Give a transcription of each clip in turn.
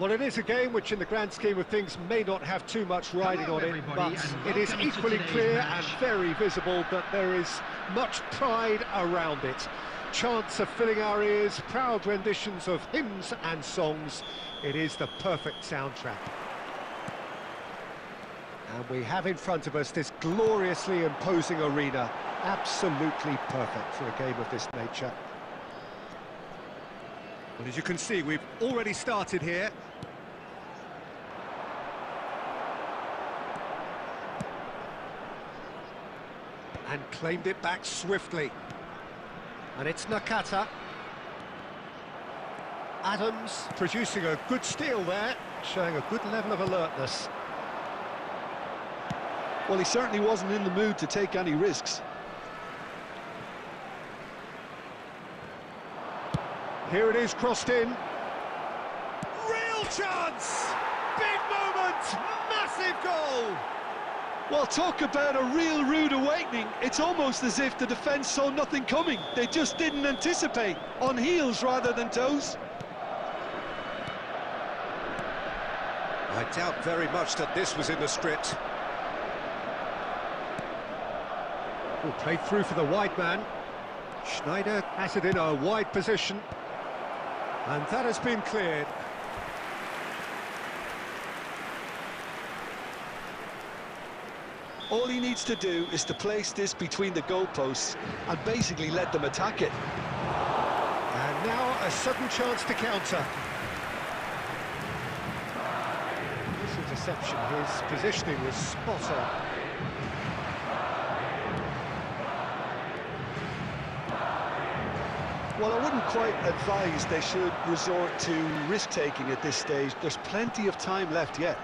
Well, it is a game which in the grand scheme of things may not have too much riding on it, but it is equally clear and very visible that there is much pride around it. Chants are filling our ears, proud renditions of hymns and songs. It is the perfect soundtrack. And we have in front of us this gloriously imposing arena, absolutely perfect for a game of this nature. Well, as you can see, we've already started here. And claimed it back swiftly. And it's Nakata. Adams producing a good steal there, showing a good level of alertness. Well, he certainly wasn't in the mood to take any risks. Here it is, crossed in. Real chance! Big moment! Massive goal! Well, talk about a real rude awakening. It's almost as if the defence saw nothing coming. They just didn't anticipate. On heels rather than toes. I doubt very much that this was in the script. Oh, played through for the wide man. Schneider has it in a wide position. And that has been cleared. All he needs to do is to place this between the goalposts and basically let them attack it. And now a sudden chance to counter. This interception, his positioning was spot on. Well, I wouldn't quite advise they should resort to risk-taking at this stage. There's plenty of time left yet.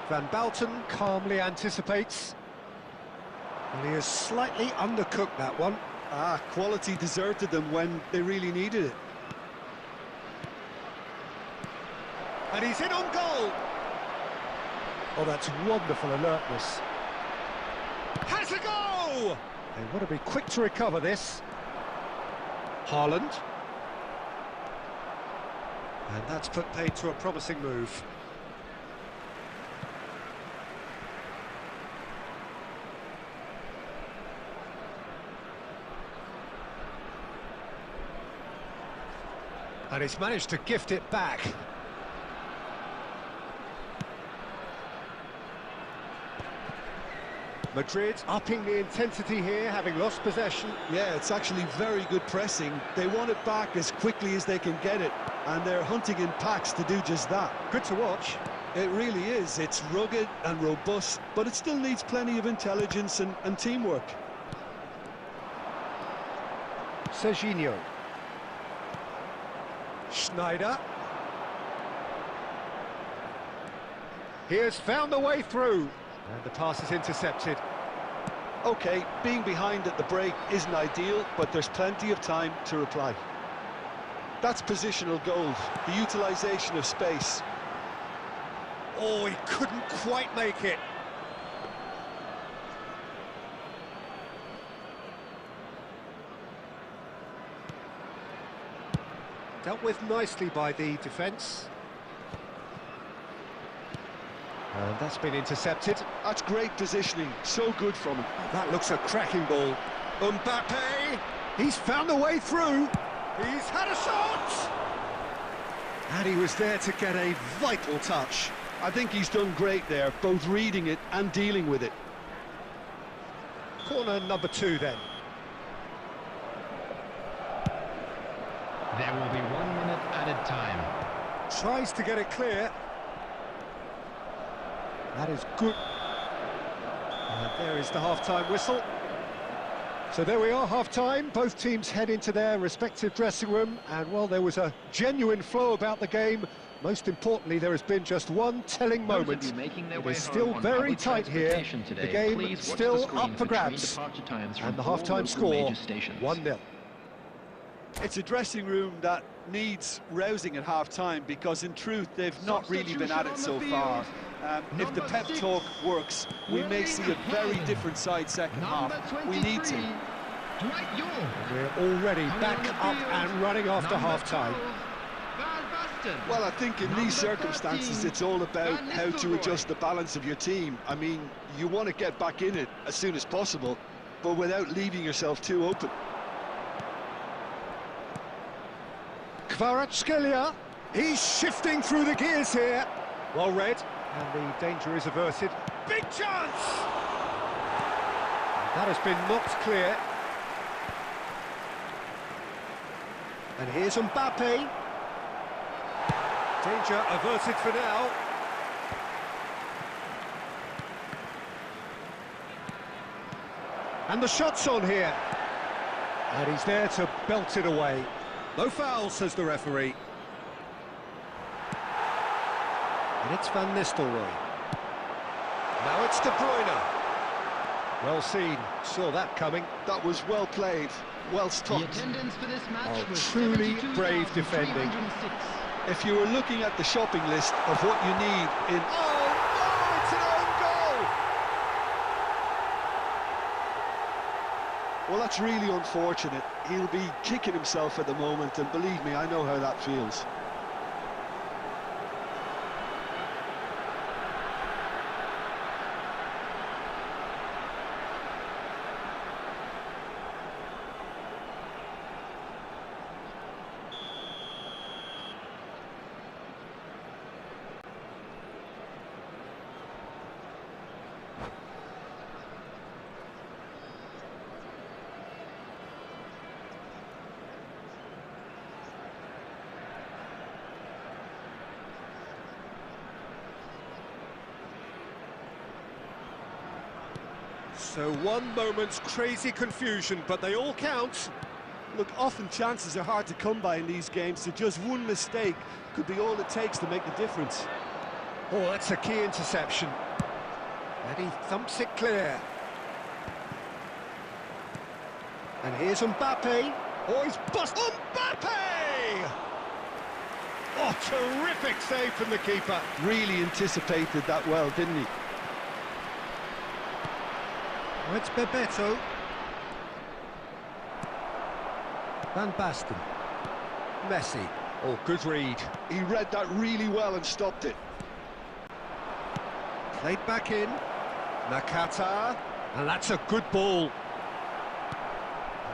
Van Bouten calmly anticipates. And he has slightly undercooked that one. Quality deserted them when they really needed it. And he's in on goal! Oh, that's wonderful alertness. Has a go! They want to be quick to recover this. Haaland. And that's put paid to a promising move. And he's managed to gift it back. Madrid upping the intensity here, having lost possession. Yeah, it's actually very good pressing. They want it back as quickly as they can get it, and they're hunting in packs to do just that. Good to watch. It really is. It's rugged and robust, but it still needs plenty of intelligence and teamwork. Serginho. Schneider. He has found the way through. And the pass is intercepted. OK, being behind at the break isn't ideal, but there's plenty of time to reply. That's positional gold, the utilisation of space. Oh, he couldn't quite make it. Dealt with nicely by the defence. And that's been intercepted. That's great positioning, so good from him. That looks a cracking ball. Mbappe, he's found a way through. He's had a shot! And he was there to get a vital touch. I think he's done great there, both reading it and dealing with it. Corner number 2 then. There will be 1 minute added time. Tries to get it clear. That is good. And there is the half-time whistle. So there we are, half-time. Both teams head into their respective dressing room. And while there was a genuine flow about the game, most importantly, there has been just one telling moment. It is still very tight here. The game still up for grabs. And the half-time score, 1-0. It's a dressing room that needs rousing at half-time because, in truth, they've not really been at it so far. If the pep talk works, we may see a very different side second half. We need to. We're already back up and running after half-time. Well, I think in these circumstances, it's all about how to adjust the balance of your team. I mean, you want to get back in it as soon as possible, but without leaving yourself too open. Kvaratskhelia, he's shifting through the gears here. Well read, and the danger is averted. Big chance! That has been knocked clear. And here's Mbappe. Danger averted for now. And the shot's on here. And he's there to belt it away. No foul, says the referee. And it's Van Nistelrooy. Now it's De Bruyne. Well seen, saw that coming. That was well played, well stopped. The attendance for this match was truly brave defending. 72,306. If you were looking at the shopping list of what you need in... Oh, no, it's an own goal! Well, that's really unfortunate. He'll be kicking himself at the moment, and believe me, I know how that feels. So one moment's crazy confusion, but they all count. Look, often chances are hard to come by in these games, so just one mistake could be all it takes to make the difference. Oh, that's a key interception. And he thumps it clear. And here's Mbappe. Oh, he's busted. Mbappe! Oh, terrific save from the keeper. Really anticipated that well, didn't he? Oh, it's Bebeto. Van Basten. Messi. Oh, good read. He read that really well and stopped it. Played back in. Nakata. And that's a good ball.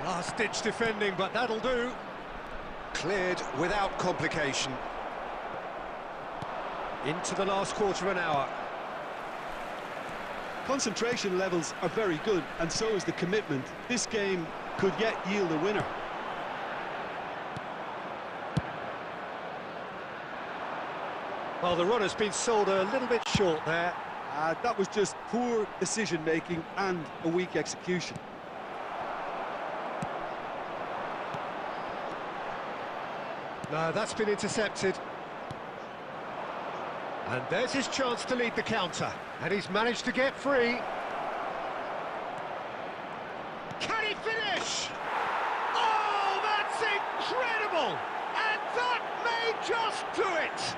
Last-ditch defending, but that'll do. Cleared without complication. Into the last quarter of an hour. Concentration levels are very good, and so is the commitment. This game could yet yield a winner. Well, the runner's been sold a little bit short there. That was just poor decision-making and a weak execution. No, that's been intercepted. And there's his chance to lead the counter. And he's managed to get free. Can he finish? Oh, that's incredible! And that may just do it!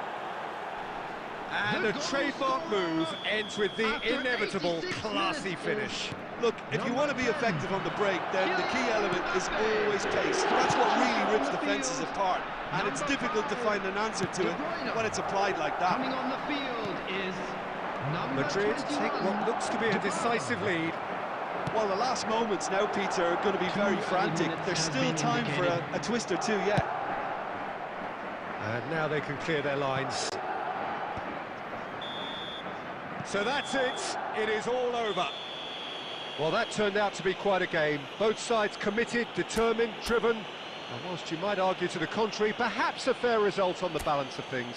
And the trademark move ends with the inevitable classy finish. Look, if you want to be effective on the break, then the key element is always pace. That's what really rips defences apart. And it's difficult to find an answer to it when it's applied like that. Coming on the field is number Madrid 21. take what looks to be a decisive lead. Well, the last moments now, Peter, are going to be very frantic. There's still time for a twist or two yet. And now they can clear their lines. So that's it. It is all over. Well, that turned out to be quite a game. Both sides committed, determined, driven. And whilst you might argue to the contrary, perhaps a fair result on the balance of things.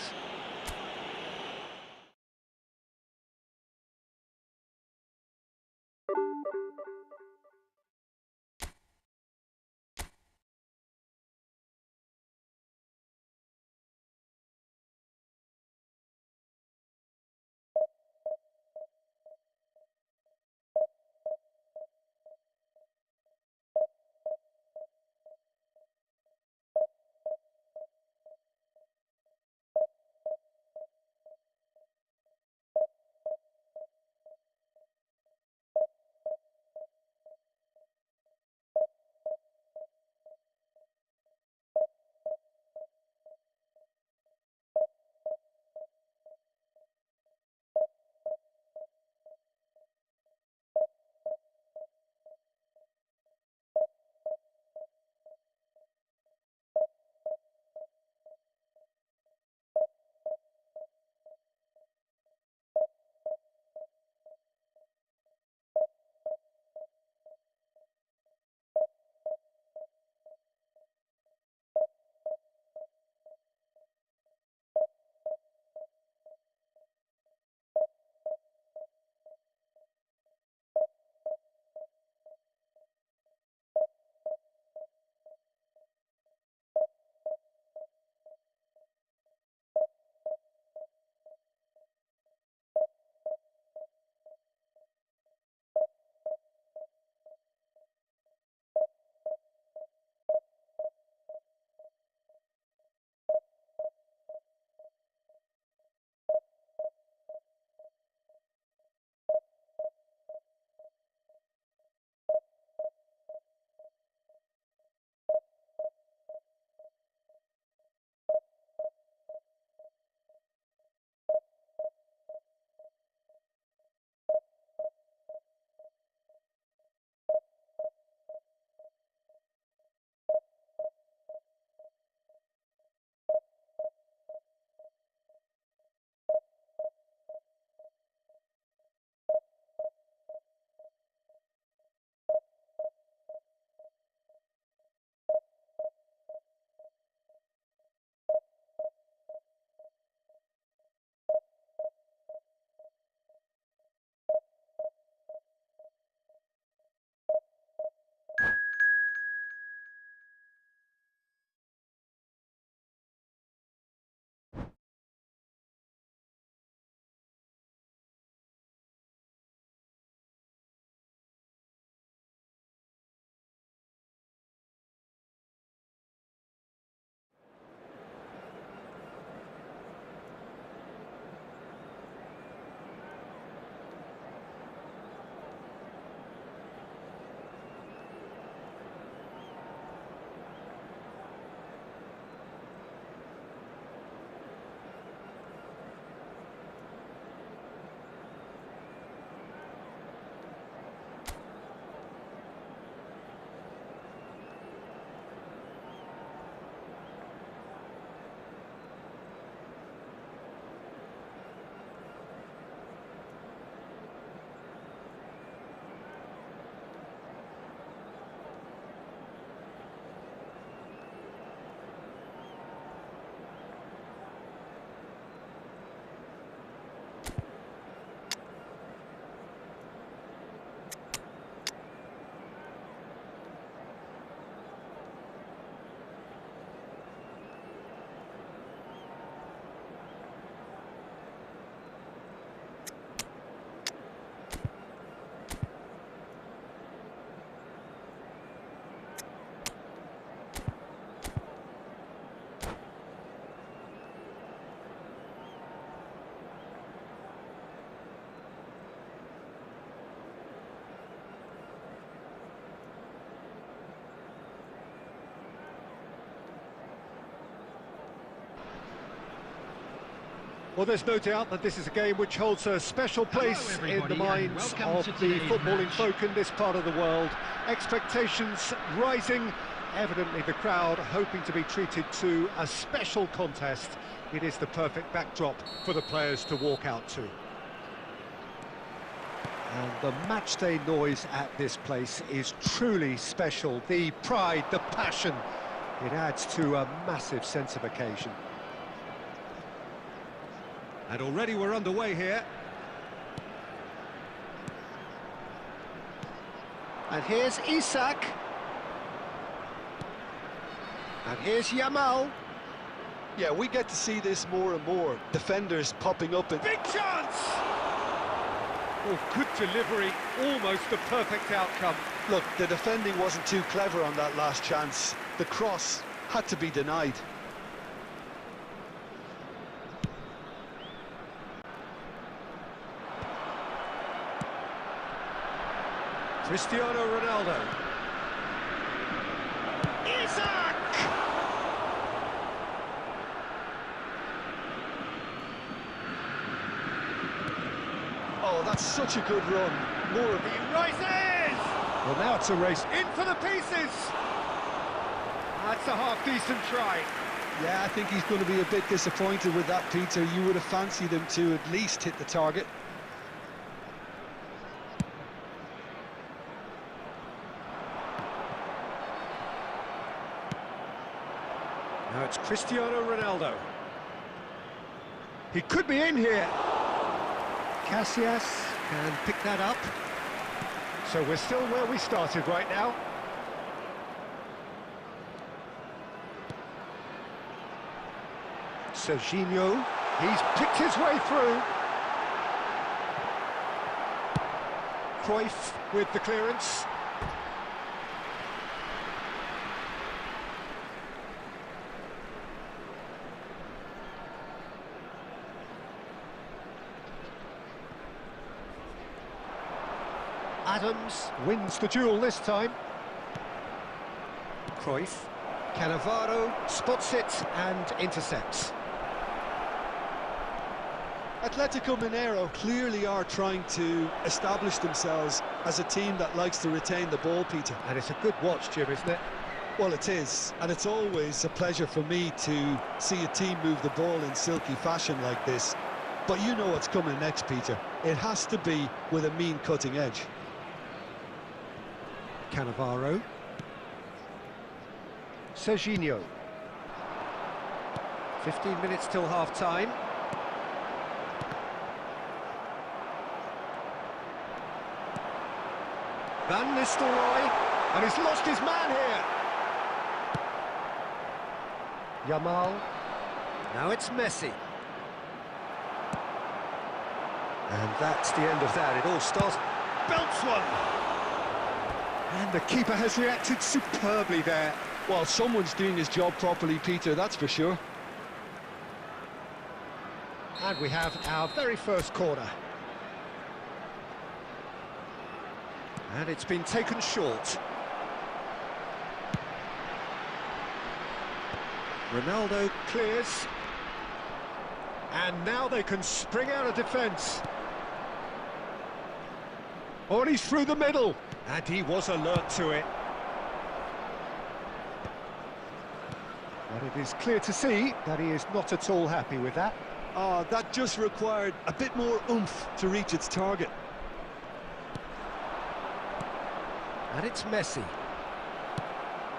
Well, there's no doubt that this is a game which holds a special place in the minds of the footballing folk in this part of the world. Expectations rising, evidently the crowd hoping to be treated to a special contest. It is the perfect backdrop for the players to walk out to. And the matchday noise at this place is truly special. The pride, the passion, it adds to a massive sense of occasion. And already we're underway here. And here's Isak. And here's Yamal. Yeah, we get to see this more and more. Defenders popping up and... Big chance! Oh, good delivery, almost the perfect outcome. Look, the defending wasn't too clever on that last chance. The cross had to be denied. Cristiano Ronaldo. Isak! Oh, that's such a good run. More of He rises! Well, now it's a race in for the pieces. That's a half-decent try. Yeah, I think he's going to be a bit disappointed with that, Peter. You would have fancied him to at least hit the target. Now it's Cristiano Ronaldo. He could be in here. Casillas can pick that up. So we're still where we started right now. Serginho, he's picked his way through. Cruyff with the clearance. Adams wins the duel this time. Cruyff, Cannavaro spots it and intercepts. Atletico Mineiro clearly are trying to establish themselves as a team that likes to retain the ball, Peter. And it's a good watch, Jim, isn't it? Well, it is, and it's always a pleasure for me to see a team move the ball in silky fashion like this. But you know what's coming next, Peter. It has to be with a mean cutting edge. Cannavaro. Serginho. 15 minutes till half-time. Van Nistelrooy, and he's lost his man here. Yamal. Now it's Messi. And that's the end of that. It all starts. Belts one. And the keeper has reacted superbly there. Well, someone's doing his job properly, Peter, that's for sure. And we have our very first corner. And it's been taken short. Ronaldo clears. And now they can spring out of defence. Oh, and he's through the middle. And he was alert to it. But it is clear to see that he is not at all happy with that. Oh, that just required a bit more oomph to reach its target. And it's Messi.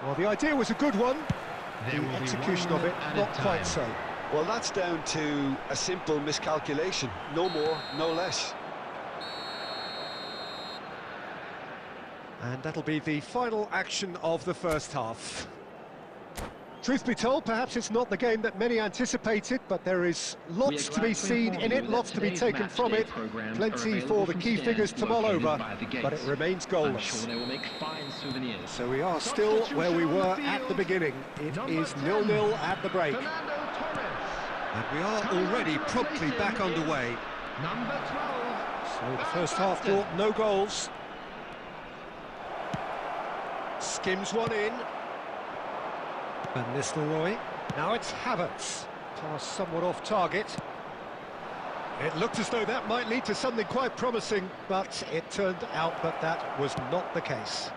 Well, the idea was a good one. There The will be execution 1 of it, minute not added quite time. so. Well, that's down to a simple miscalculation. No more, no less. And that'll be the final action of the first half. Truth be told, perhaps it's not the game that many anticipated, but there is lots to be seen in it, lots to be taken from it, plenty for the key figures to mull over, but it remains goalless. So we are still where we were at the beginning. It is 0-0 at the break. And we are already promptly back underway. Number 12. So the first half brought no goals. Skims one in. Van Nistelrooy. Now it's Havertz. Pass somewhat off target. It looked as though that might lead to something quite promising, but it turned out that that was not the case.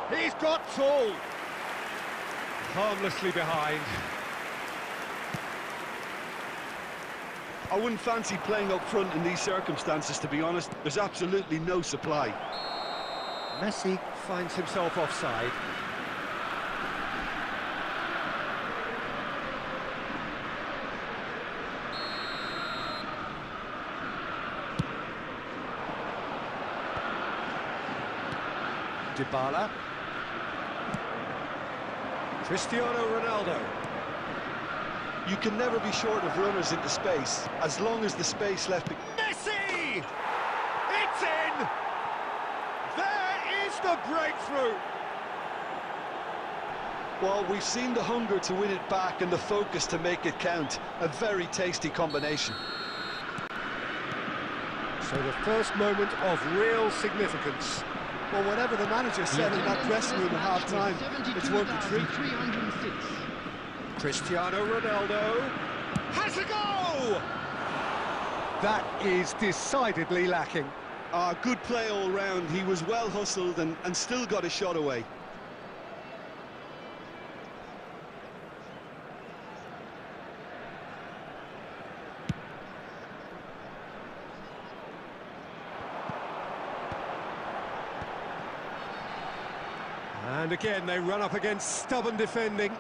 He's got tall. Harmlessly behind. I wouldn't fancy playing up front in these circumstances, to be honest. There's absolutely no supply. Messi finds himself offside. Dybala. Cristiano Ronaldo. You can never be short of runners into space, as long as the space left... Messi! It's in! There is the breakthrough! Well, we've seen the hunger to win it back and the focus to make it count. A very tasty combination. So the first moment of real significance. Well, whatever the manager said in that dressing room at half-time, it's worth the treat. Cristiano Ronaldo has a goal! That is decidedly lacking. Good play all round. He was well hustled and still got a shot away. And again, they run up against stubborn defending.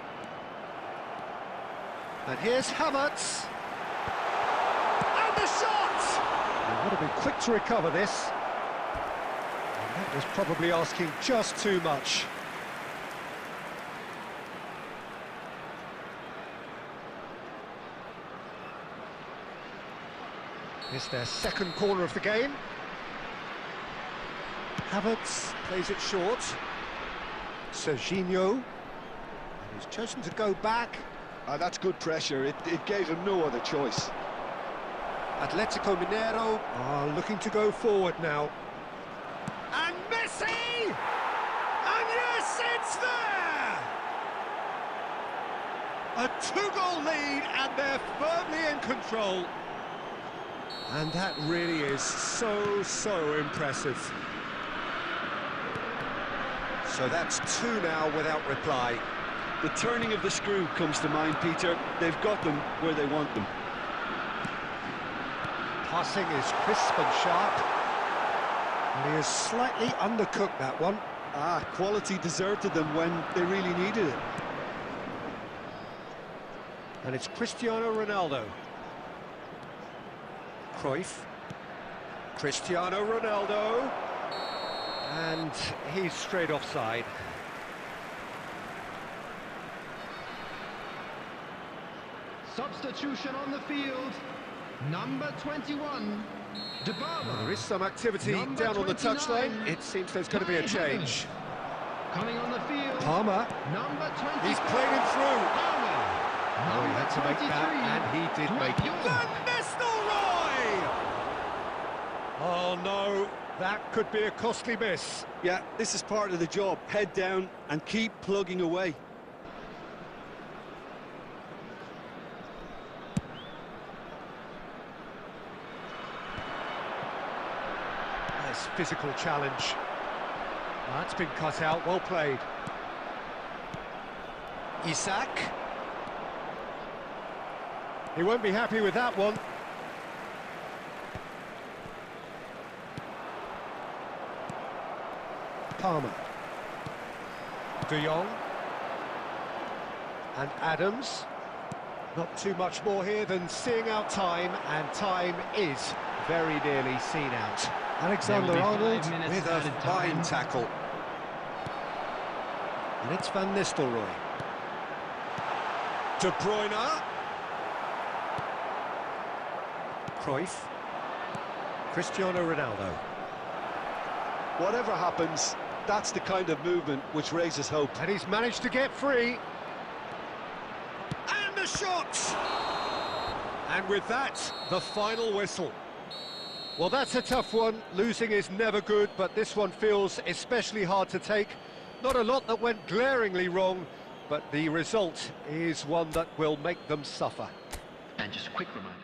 And here's Havertz. And the shot! They would have been quick to recover this. And that was probably asking just too much. It's their second corner of the game. Havertz plays it short. Serginho, and he's chosen to go back. That's good pressure. It gave him no other choice. Atletico Mineiro are looking to go forward now. And Messi! And yes, it's there! A two-goal lead, and they're firmly in control. And that really is so impressive. So that's two now without reply. The turning of the screw comes to mind, Peter. They've got them where they want them. Passing is crisp and sharp. And he has slightly undercooked that one. Quality deserted them when they really needed it. And it's Cristiano Ronaldo. Cruyff. Cristiano Ronaldo. And he's straight offside. Substitution on the field. Number 21, Dybala. Well, there is some activity down on the touchline. It seems there's going to be a change. Coming on the field. Palmer. Number 20. He's played him through. Palmer. Oh, he had to make that, and he did make it. Van Nistelrooy! Oh, no. That could be a costly miss. Yeah, this is part of the job. Head down and keep plugging away. Nice physical challenge. That's been cut out, well played. Isak. He won't be happy with that one. Palmer. De Jong. And Adams. Not too much more here than seeing out time, and time is very nearly seen out. Alexander-Arnold with a fine tackle. And it's Van Nistelrooy. De Bruyne. Cruyff. Cristiano Ronaldo. Whatever happens, that's the kind of movement which raises hope. And he's managed to get free. And the shot! And with that, the final whistle. Well, that's a tough one. Losing is never good, but this one feels especially hard to take. Not a lot that went glaringly wrong, but the result is one that will make them suffer. And just a quick reminder.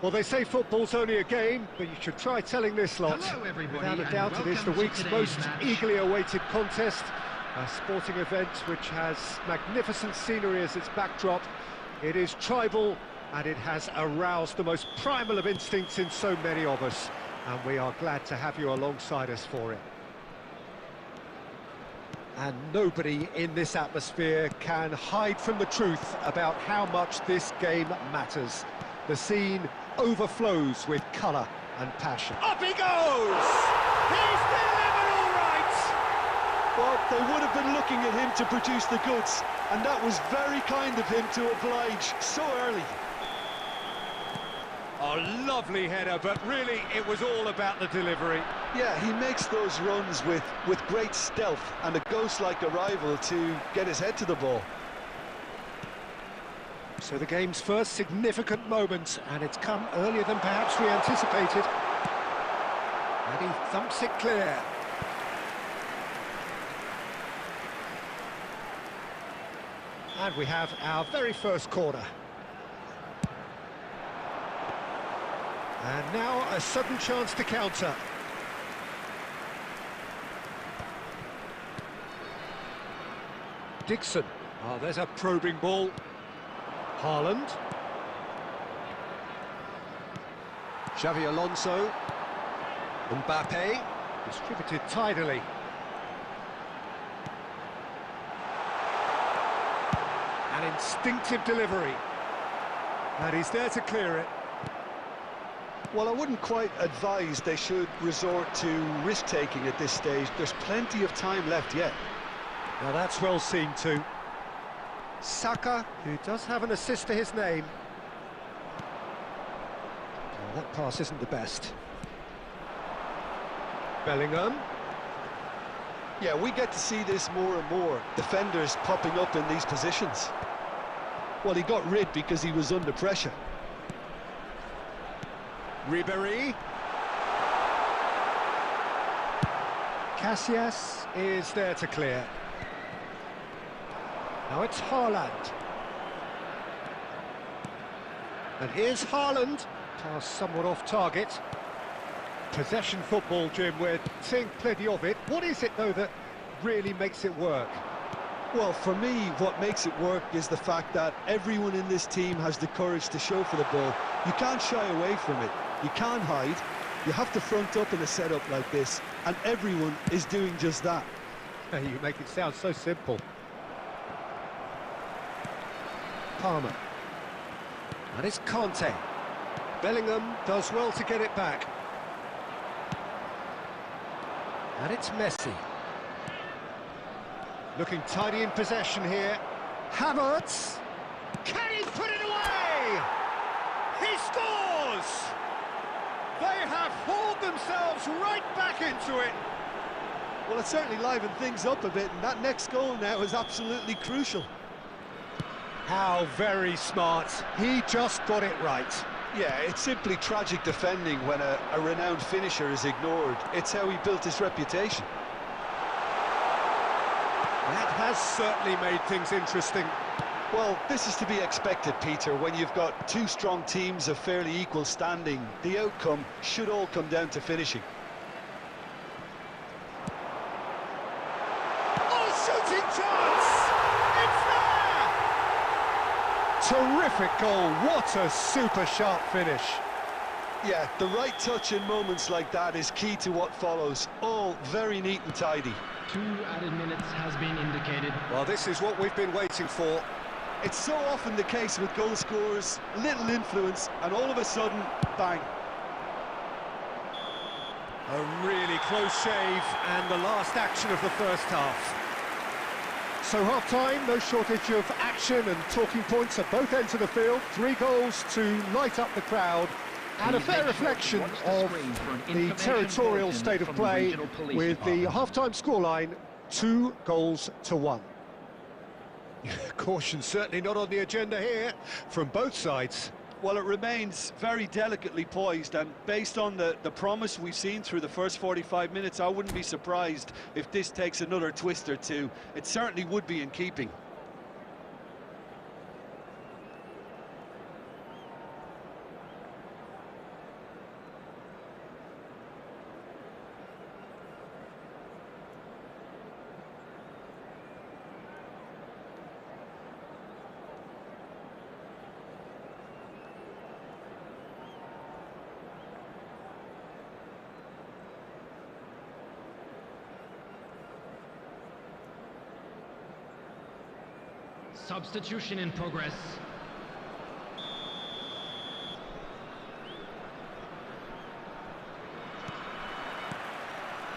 Well, they say football's only a game, but you should try telling this lot. Hello, everybody, Without a and doubt, it is the welcome to week's today's most match. eagerly awaited contest. A sporting event which has magnificent scenery as its backdrop. It is tribal, and it has aroused the most primal of instincts in so many of us. And we are glad to have you alongside us for it. And nobody in this atmosphere can hide from the truth about how much this game matters. The scene overflows with colour and passion. Up he goes! He's delivered all right! Well, they would have been looking at him to produce the goods, and that was very kind of him to oblige so early. A lovely header, but really it was all about the delivery. Yeah, he makes those runs with great stealth and a ghost-like arrival to get his head to the ball. So the game's first significant moment, and it's come earlier than perhaps we anticipated. And he thumps it clear. And we have our very first corner. And now a sudden chance to counter. Dixon. Oh, there's a probing ball. Haaland. Xavi Alonso. Mbappe. Distributed tidily. An instinctive delivery. And he's there to clear it. Well, I wouldn't quite advise they should resort to risk-taking at this stage. There's plenty of time left yet. Now that's well seen too. Saka, who does have an assist to his name. Oh, that pass isn't the best. Bellingham. Yeah, we get to see this more and more. Defenders popping up in these positions. Well, he got rid because he was under pressure. Ribéry. Casillas is there to clear. Now it's Haaland. And here's Haaland. Pass somewhat off target. Possession football, Jim, we're seeing plenty of it. What is it, though, that really makes it work? Well, for me, what makes it work is the fact that everyone in this team has the courage to show for the ball. You can't shy away from it. You can't hide. You have to front up in a setup like this, and everyone is doing just that. You make it sound so simple. Palmer. And it's Conte. Bellingham does well to get it back. And it's Messi. Looking tidy in possession here. Havertz. Can he put it away? He scores! They have hauled themselves right back into it. Well, it certainly livened things up a bit, and that next goal now is absolutely crucial. How very smart. He just got it right. Yeah, it's simply tragic defending when a renowned finisher is ignored. It's how he built his reputation. That has certainly made things interesting. Well, this is to be expected, Peter. When you've got two strong teams of fairly equal standing, the outcome should all come down to finishing. Oh, shooting chance! It's there! Terrific goal. What a super sharp finish. Yeah, the right touch in moments like that is key to what follows. All very neat and tidy. 2 added minutes has been indicated. Well, this is what we've been waiting for. It's so often the case with goal scorers, little influence, and all of a sudden, bang. A really close shave, and the last action of the first half. So half-time, no shortage of action and talking points at both ends of the field. 3 goals to light up the crowd, and a fair reflection of the territorial state of play with the half-time scoreline 2-1. Caution certainly not on the agenda here from both sides. Well, it remains very delicately poised, and based on the promise we've seen through the first 45 minutes, I wouldn't be surprised if this takes another twist or two. It certainly would be in keeping. Substitution in progress.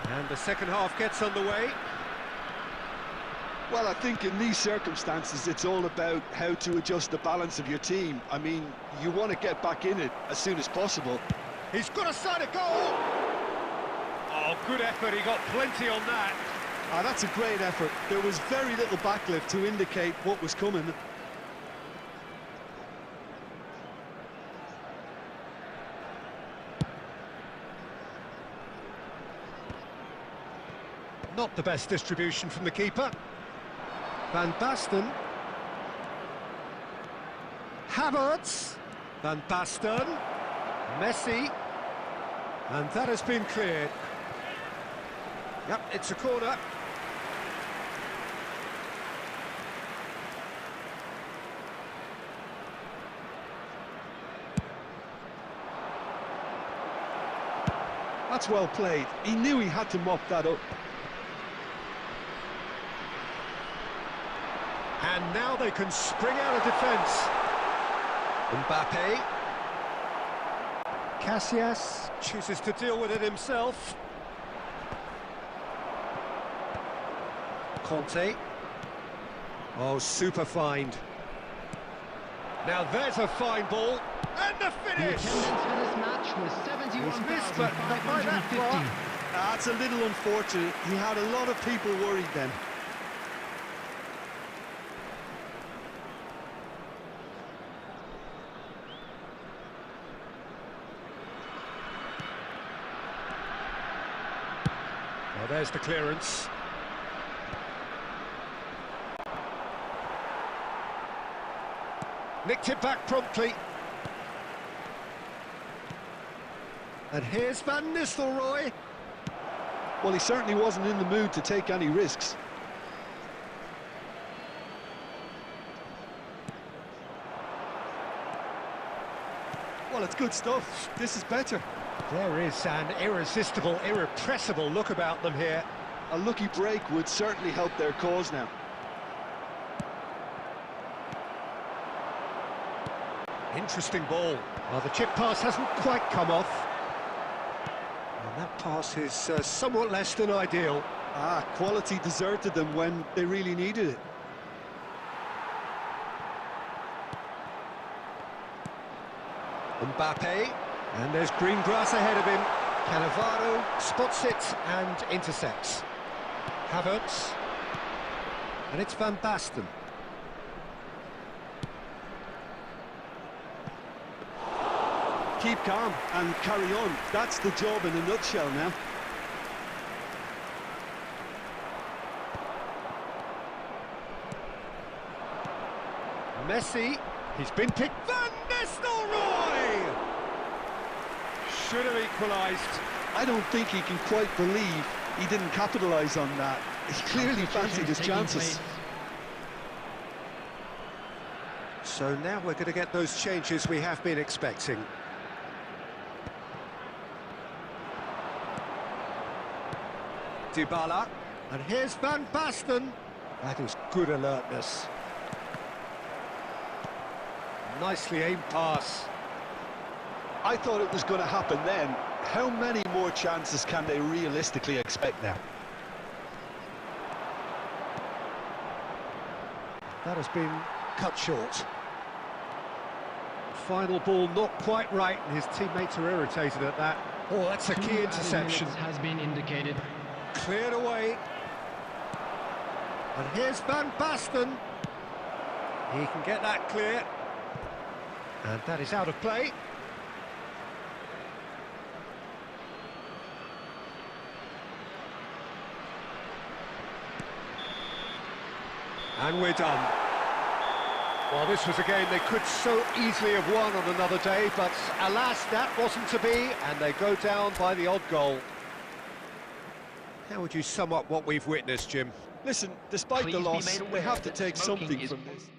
And the second half gets underway. Well, I think in these circumstances, it's all about how to adjust the balance of your team. I mean, you want to get back in it as soon as possible. He's got a side of goal! Oh, good effort, he got plenty on that. Ah, that's a great effort. There was very little backlift to indicate what was coming. Not the best distribution from the keeper. Van Basten. Havertz. Van Basten. Messi. And that has been cleared. Yep, it's a corner. That's well played. He knew he had to mop that up. And now they can spring out of defence. Mbappe. Casillas chooses to deal with it himself. Conte. Oh, super find. Now there's a fine ball. And the The finish! attendance for this match was It's missed, but not by that 71,550. far. That's a little unfortunate. He had a lot of people worried then. Well, there's the clearance. Nicked it back promptly. And here's Van Nistelrooy. Well, he certainly wasn't in the mood to take any risks. Well, it's good stuff. This is better. There is an irresistible, irrepressible look about them here. A lucky break would certainly help their cause now. Interesting ball. Well, the chip pass hasn't quite come off. And that pass is somewhat less than ideal. Ah, quality deserted them when they really needed it. Mbappe, and there's green grass ahead of him. Cannavaro spots it and intercepts. Havertz, and it's Van Basten. Keep calm and carry on. That's the job in a nutshell now. Messi, he's been picked. Van Nistelrooy! Should have equalised. I don't think he can quite believe he didn't capitalise on that. He clearly fancied his chances. So now we're going to get those changes we have been expecting. Dybala, and here's Van Basten. That is good alertness. Nicely aimed pass. I thought it was going to happen then. How many more chances can they realistically expect now? That has been cut short. Final ball not quite right, and his teammates are irritated at that. Oh, that's a key interception. Has been indicated. Cleared away. And here's Van Basten. He can get that clear. And that is out of play. And we're done. Well, this was a game they could so easily have won on another day, but alas, that wasn't to be, and they go down by the odd goal. How would you sum up what we've witnessed, Jim? Listen, despite the loss, they have to take something from this.